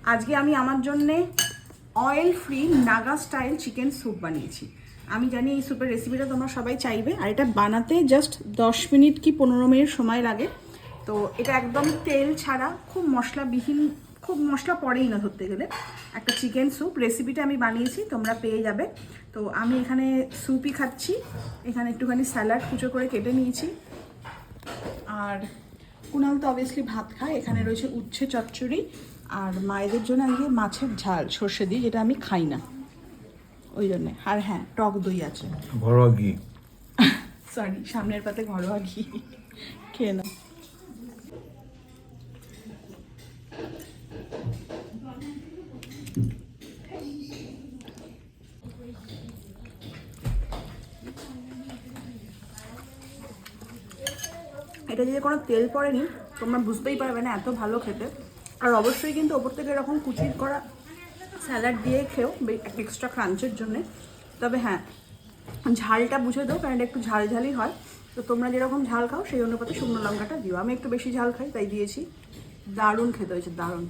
আজকে আমি আমার জন্যে oil free Naga style chicken soup বানিয়েছি। আমি জানি এই স্যুপের রেসিপিটা তোমরা সবাই চাইবে, আর এটা বানাতে জাস্ট 10 মিনিট কি 15 মিনিট সময় লাগে। তো এটা একদম তেল ছাড়া, খুব মশলাবিহীন, খুব মশলা পড়েই না ধরতে গেলে, একটা চিকেন স্যুপ রেসিপিটা আমি বানিয়েছি, তোমরা পেয়ে যাবে। তো আমি এখানে স্যুপই খাচ্ছি, এখানে একটুখানি স্যালাড কুচো করে কেটে নিয়েছি। আর কুনাল তো অবভিয়াসলি ভাত খায়। এখানে রয়েছে উচ্ছে চচ্চড়ি, আর মায়েদের জন্য আজকে মাছের ঝাল সর্ষে দিয়ে, যেটা আমি খাই না ওই জন্যে। আর হ্যাঁ, টক দই আছে, ঘরোয়া ঘি। সরি, সামনের পাতে ঘরোয়া ঘি। খেয়ে নাও। এটা যদি কোনো তেল পড়েনি তোমরা বুঝতেই পারবে না, এত ভালো খেতে। আর অবশ্যই কিন্তু ওপর থেকে এরকম কুচির করা স্যালাড দিয়ে খেও এক্সট্রা ক্রাঞ্চের জন্যে। তবে হ্যাঁ, ঝালটা বুঝে দাও, কারণ এটা একটু ঝাল ঝালই হয়। তো তোমরা যেরকম ঝাল খাও সেই অনুপাতে শুকনো লঙ্কাটা দিও। আমি একটু বেশি ঝাল খাই তাই দিয়েছি। দারুণ খেতে হয়েছে, দারুণ।